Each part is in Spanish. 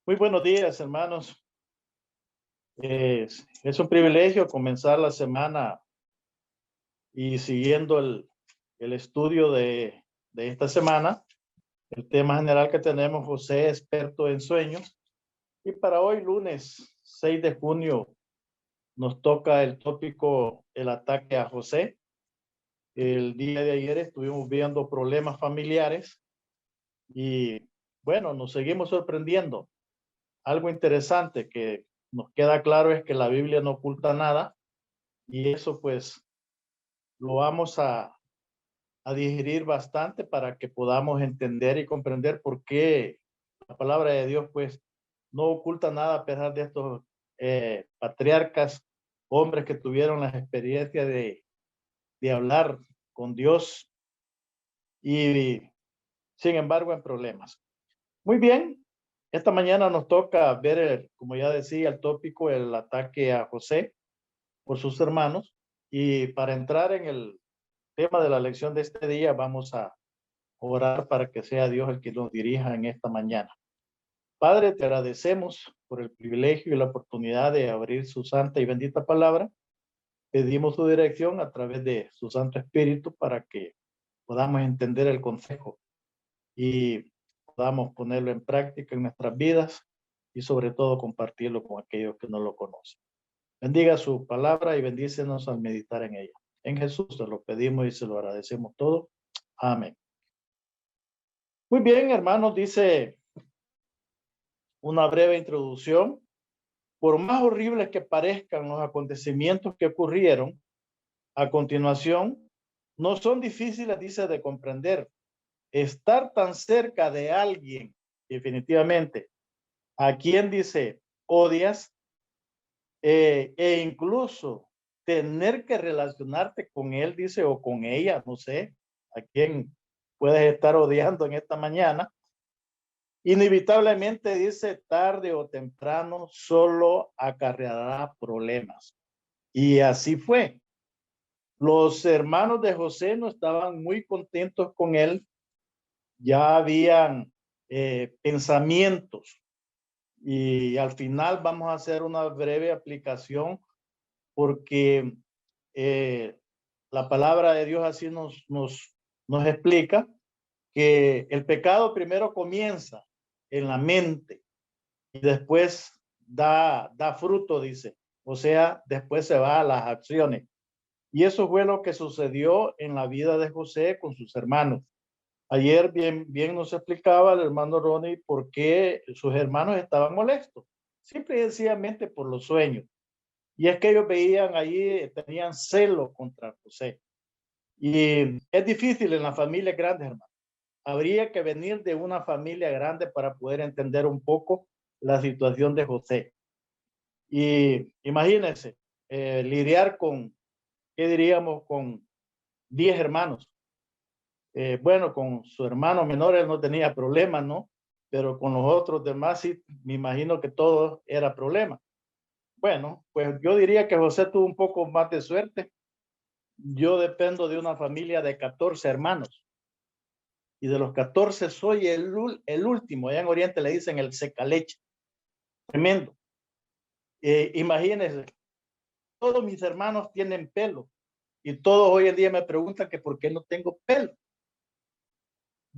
Muy buenos días, hermanos. Es un privilegio comenzar la semana y siguiendo el estudio de esta semana. El tema general que tenemos, José, experto en sueños. Y para hoy, lunes 6 de junio, nos toca el tópico, el ataque a José. El día de ayer estuvimos viendo problemas familiares y bueno, nos seguimos sorprendiendo. Algo interesante que nos queda claro es que la Biblia no oculta nada y eso pues lo vamos a digerir bastante para que podamos entender y comprender por qué la palabra de Dios pues no oculta nada a pesar de estos patriarcas, hombres que tuvieron la experiencia de hablar con Dios y sin embargo en problemas. Muy bien, esta mañana nos toca ver, como ya decía, el tópico, el ataque a José por sus hermanos. Y para entrar en el tema de la lección de este día, vamos a orar para que sea Dios el que nos dirija en esta mañana. Padre, te agradecemos por el privilegio y la oportunidad de abrir su santa y bendita palabra. Pedimos su dirección a través de su Santo Espíritu para que podamos entender el consejo y podamos ponerlo en práctica en nuestras vidas y sobre todo compartirlo con aquellos que no lo conocen. Bendiga su palabra y bendícenos al meditar en ella. En Jesús te lo pedimos y se lo agradecemos todo. Amén. Muy bien, hermanos, dice una breve introducción. Por más horribles que parezcan los acontecimientos que ocurrieron a continuación, no son difíciles, dice, de comprender. Estar tan cerca de alguien, definitivamente, a quien dice odias, e incluso tener que relacionarte con él, dice, o con ella, no sé, a quién puedes estar odiando en esta mañana, inevitablemente, dice, tarde o temprano, solo acarreará problemas. Y así fue. Los hermanos de José no estaban muy contentos con él, ya habían pensamientos y al final vamos a hacer una breve aplicación porque la palabra de Dios así nos explica que el pecado primero comienza en la mente y después da fruto, dice. O sea, después se va a las acciones. Y eso fue lo que sucedió en la vida de José con sus hermanos. Ayer bien nos explicaba el hermano Ronnie por qué sus hermanos estaban molestos. Simple y sencillamente por los sueños. Y es que ellos veían allí, tenían celo contra José. Y es difícil en las familias grandes, hermano. Habría que venir de una familia grande para poder entender un poco la situación de José. Y imagínense, lidiar con, ¿qué diríamos? Con 10 hermanos. Bueno, con su hermano menor él no tenía problemas, ¿no? Pero con los otros demás sí, me imagino que todo era problema. Bueno, pues yo diría que José tuvo un poco más de suerte. Yo dependo de una familia de 14 hermanos y de los 14 soy el último. Allá en Oriente le dicen el secaleche. Tremendo. Imagínense, todos mis hermanos tienen pelo y todos hoy en día me preguntan que por qué no tengo pelo.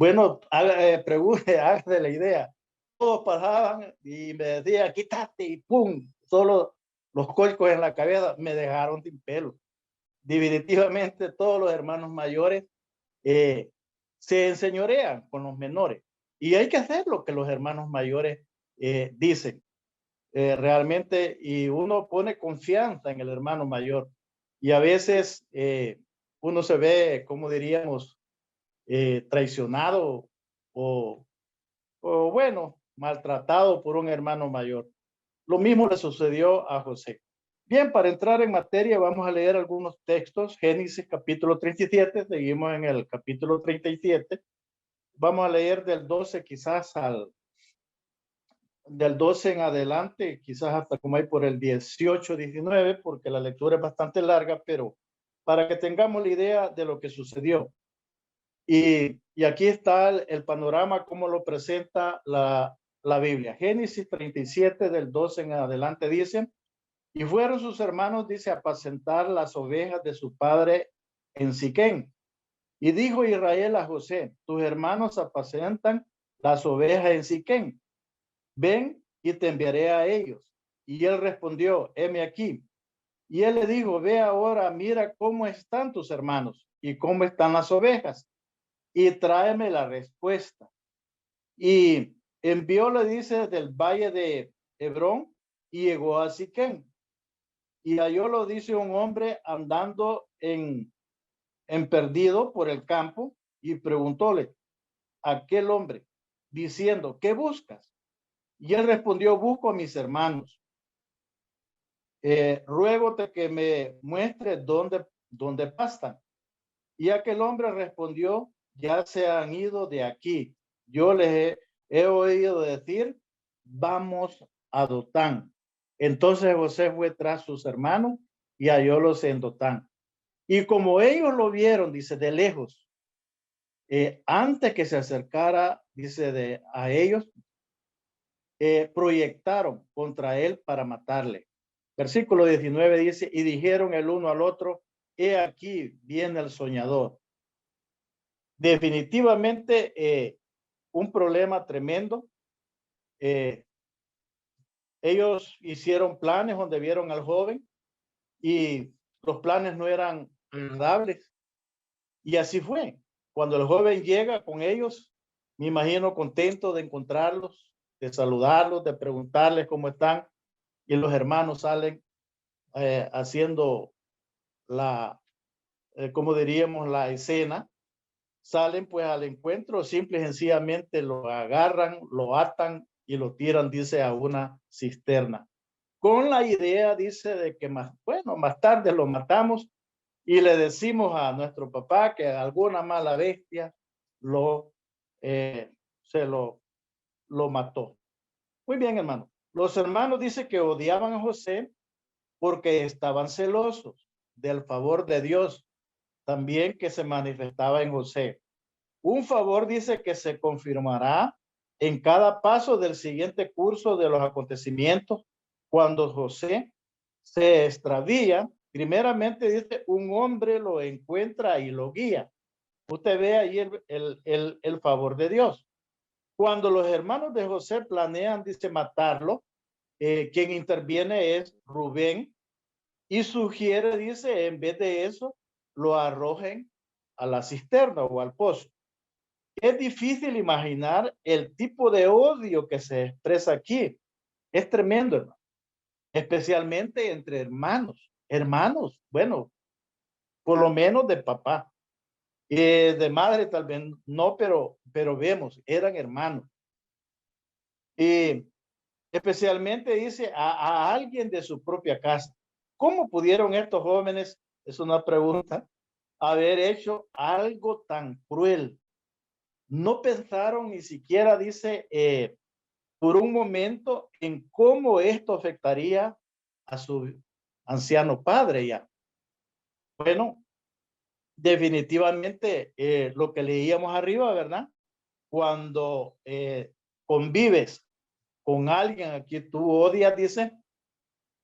Bueno, hágase la idea. Todos pasaban y me decían, quítate y pum, solo los colcos en la cabeza me dejaron sin pelo. Definitivamente todos los hermanos mayores se enseñorean con los menores y hay que hacer lo que los hermanos mayores dicen realmente, y uno pone confianza en el hermano mayor y a veces uno se ve, como diríamos, traicionado o, o bueno, maltratado por un hermano mayor. Lo mismo le sucedió a José. Bien, para entrar en materia vamos a leer algunos textos. Génesis capítulo 37, seguimos en el capítulo 37. Vamos a leer del 12 quizás del 12 en adelante, quizás hasta como hay por el 18, 19, porque la lectura es bastante larga, pero para que tengamos la idea de lo que sucedió. Y aquí está el panorama, como lo presenta la la Biblia. Génesis 37 del 12 en adelante dice, y fueron sus hermanos, dice, a apacentar las ovejas de su padre en Siquén. Y dijo Israel a José, tus hermanos apacentan las ovejas en Siquén. Ven y te enviaré a ellos. Y él respondió, heme aquí. Y él le dijo, ve ahora, mira cómo están tus hermanos y cómo están las ovejas, y tráeme la respuesta. Y envió, le dice, del valle de Hebrón, y llegó a Siquén. Y halló, lo dice, un hombre andando en perdido por el campo, y preguntóle a aquel hombre, diciendo, ¿qué buscas? Y él respondió, busco a mis hermanos. Ruégote que me muestre dónde pastan. Y aquel hombre respondió, ya se han ido de aquí. Yo les he oído decir, vamos a Dotán. Entonces José fue tras sus hermanos y hallólos en Dotán. Y como ellos lo vieron, dice, de lejos, antes que se acercara, dice, a ellos, proyectaron contra él para matarle. Versículo 19 dice, y dijeron el uno al otro, he aquí viene el soñador. Definitivamente un problema tremendo. Ellos hicieron planes donde vieron al joven y los planes no eran agradables. Y así fue. Cuando el joven llega con ellos, me imagino contento de encontrarlos, de saludarlos, de preguntarles cómo están. Y los hermanos salen haciendo como diríamos, la escena. Salen pues al encuentro, simple y sencillamente lo agarran, lo atan y lo tiran, dice, a una cisterna. Con la idea, dice, de que más tarde lo matamos y le decimos a nuestro papá que alguna mala bestia se lo mató. Muy bien, hermano. Los hermanos dice que odiaban a José porque estaban celosos del favor de Dios también que se manifestaba en José. Un favor, dice, que se confirmará en cada paso del siguiente curso de los acontecimientos cuando José se extravía. Primeramente, dice, un hombre lo encuentra y lo guía. Usted ve ahí el favor de Dios. Cuando los hermanos de José planean, dice, matarlo, quien interviene es Rubén y sugiere, dice, en vez de eso, lo arrojen a la cisterna o al pozo. Es difícil imaginar el tipo de odio que se expresa aquí. Es tremendo, hermano. Especialmente entre hermanos. Hermanos, bueno, por lo menos de papá. De madre tal vez no, pero vemos, eran hermanos. Y especialmente dice a alguien de su propia casa. ¿Cómo pudieron estos jóvenes, es una pregunta, haber hecho algo tan cruel? No pensaron ni siquiera, dice, por un momento en cómo esto afectaría a su anciano padre ya. Bueno, definitivamente lo que leíamos arriba, ¿verdad? Cuando convives con alguien a quien tú odias, dice,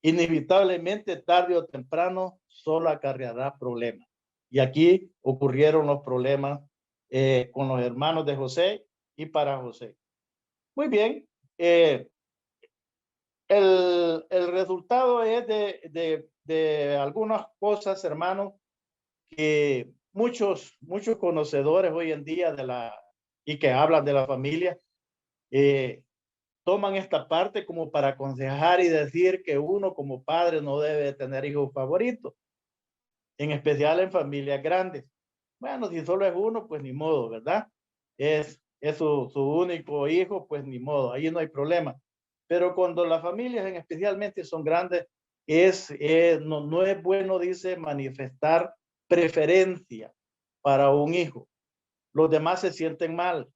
inevitablemente tarde o temprano solo acarreará problemas. Y aquí ocurrieron los problemas con los hermanos de José y para José. Muy bien. El resultado es de algunas cosas, hermanos, que muchos conocedores hoy en día y que hablan de la familia, toman esta parte como para aconsejar y decir que uno como padre no debe tener hijos favoritos, en especial en familias grandes. Bueno, si solo es uno, pues ni modo, ¿verdad? Es su único hijo, pues ni modo, ahí no hay problema. Pero cuando las familias especialmente son grandes, no es bueno, dice, manifestar preferencia para un hijo. Los demás se sienten mal,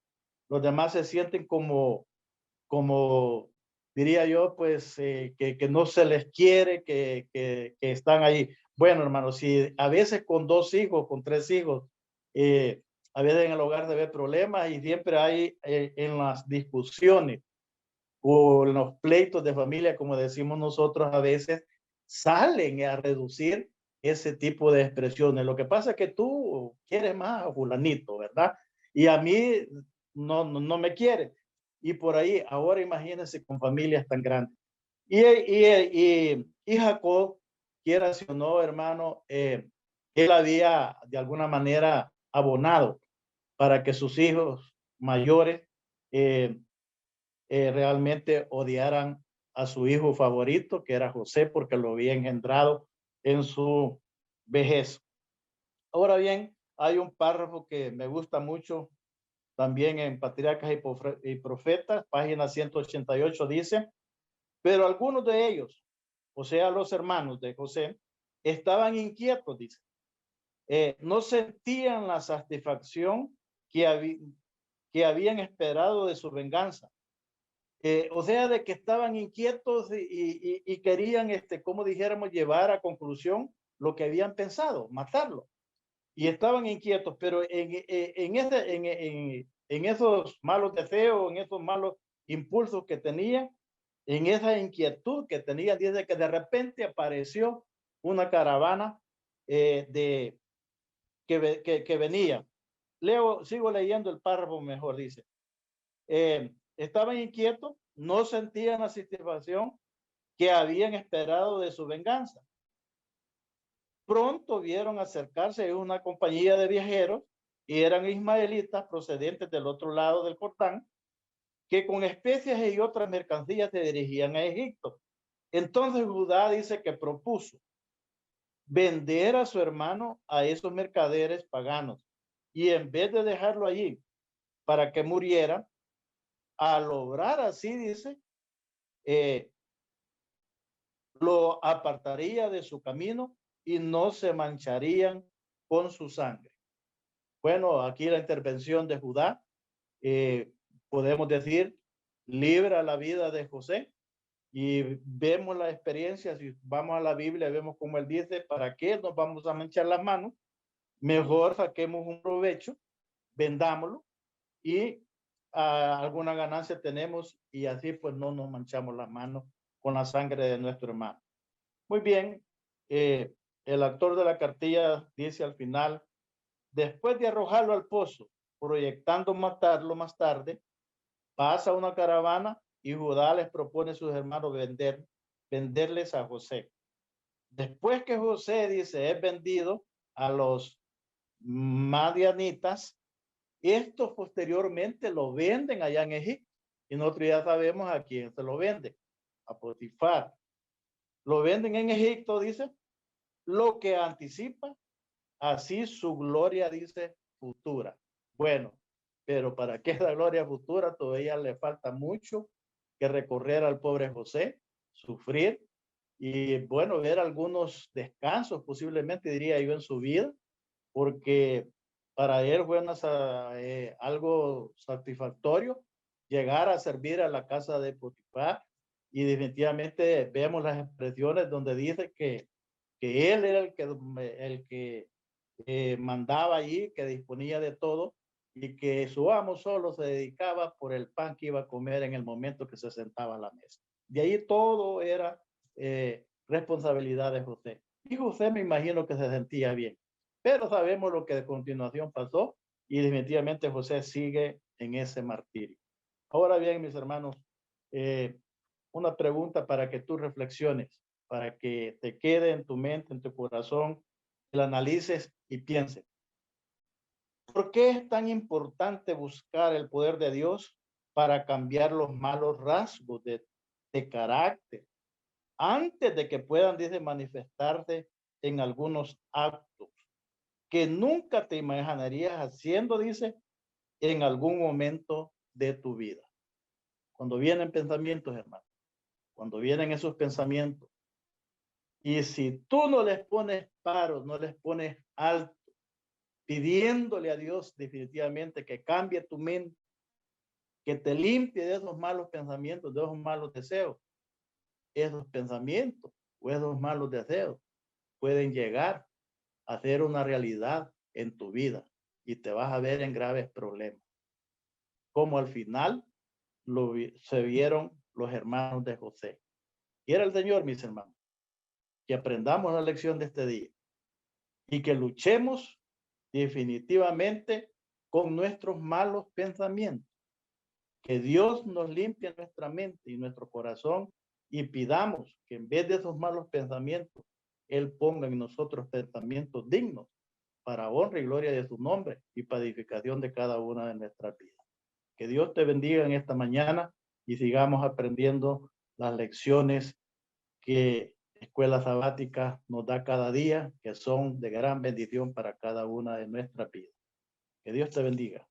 los demás se sienten como diría yo, pues que no se les quiere, que están ahí. Bueno, hermano, si a veces con 2 hijos, con 3 hijos, a veces en el hogar debe haber problemas y siempre hay en las discusiones o los pleitos de familia, como decimos nosotros a veces, salen a reducir ese tipo de expresiones. Lo que pasa es que tú quieres más a fulanito, ¿verdad? Y a mí no me quiere. Y por ahí, ahora imagínense con familias tan grandes. Y Jacob, quiera o no, hermano, él había de alguna manera abonado para que sus hijos mayores eh, realmente odiaran a su hijo favorito, que era José, porque lo había engendrado en su vejez. Ahora bien, hay un párrafo que me gusta mucho también en Patriarcas y Profetas, página 188, dice, pero algunos de ellos, o sea, los hermanos de José, estaban inquietos, dice. No sentían la satisfacción que habían esperado de su venganza. O sea, de que estaban inquietos y querían, como dijéramos, llevar a conclusión lo que habían pensado, matarlo. Y estaban inquietos, pero en esos malos deseos, en esos malos impulsos que tenían, en esa inquietud que tenían, dice que de repente apareció una caravana que venía. Sigo leyendo el párrafo mejor, dice. Estaban inquietos, no sentían la satisfacción que habían esperado de su venganza. Pronto vieron acercarse una compañía de viajeros y eran ismaelitas procedentes del otro lado del Jordán, que con especias y otras mercancías se dirigían a Egipto. Entonces Judá dice que propuso vender a su hermano a esos mercaderes paganos y en vez de dejarlo allí para que muriera, al obrar así, dice, lo apartaría de su camino y no se mancharían con su sangre. Bueno, aquí la intervención de Judá, podemos decir, libra la vida de José y vemos la experiencia, si vamos a la Biblia, vemos como él dice, ¿para qué nos vamos a manchar las manos? Mejor saquemos un provecho, vendámoslo y alguna ganancia tenemos y así pues no nos manchamos las manos con la sangre de nuestro hermano. Muy bien, el autor de la cartilla dice al final, después de arrojarlo al pozo, proyectando matarlo más tarde, pasa una caravana y Judá les propone a sus hermanos venderles a José. Después que José dice es vendido a los madianitas, estos posteriormente lo venden allá en Egipto. Y nosotros ya sabemos a quién se lo vende, a Potifar. Lo venden en Egipto, dice, lo que anticipa así su gloria, dice, futura. Bueno, pero para que la gloria futura todavía le falta mucho que recorrer al pobre José, sufrir y bueno, ver algunos descansos posiblemente, diría yo, en su vida, porque para él fue algo satisfactorio llegar a servir a la casa de Potifar y definitivamente vemos las expresiones donde dice que él era el que mandaba allí, que disponía de todo y que su amo solo se dedicaba por el pan que iba a comer en el momento que se sentaba a la mesa. De ahí todo era responsabilidad de José. Y José me imagino que se sentía bien. Pero sabemos lo que de continuación pasó y definitivamente José sigue en ese martirio. Ahora bien, mis hermanos, una pregunta para que tú reflexiones, para que te quede en tu mente, en tu corazón, la analices y pienses. ¿Por qué es tan importante buscar el poder de Dios para cambiar los malos rasgos de carácter antes de que puedan, dice, manifestarse en algunos actos que nunca te imaginarías haciendo, dice, en algún momento de tu vida? Cuando vienen pensamientos, hermano, cuando vienen esos pensamientos, y si tú no les pones paros, no les pones alto, pidiéndole a Dios definitivamente que cambie tu mente, que te limpie de esos malos pensamientos, de esos malos deseos, esos pensamientos o esos malos deseos pueden llegar a ser una realidad en tu vida y te vas a ver en graves problemas. Como al final se vieron los hermanos de José. Quiera el Señor, mis hermanos, que aprendamos la lección de este día y que luchemos definitivamente con nuestros malos pensamientos. Que Dios nos limpie nuestra mente y nuestro corazón y pidamos que en vez de esos malos pensamientos, Él ponga en nosotros pensamientos dignos para honra y gloria de su nombre y para edificación de cada una de nuestras vidas. Que Dios te bendiga en esta mañana y sigamos aprendiendo las lecciones que Escuela Sabática nos da cada día, que son de gran bendición para cada una de nuestras vidas. Que Dios te bendiga.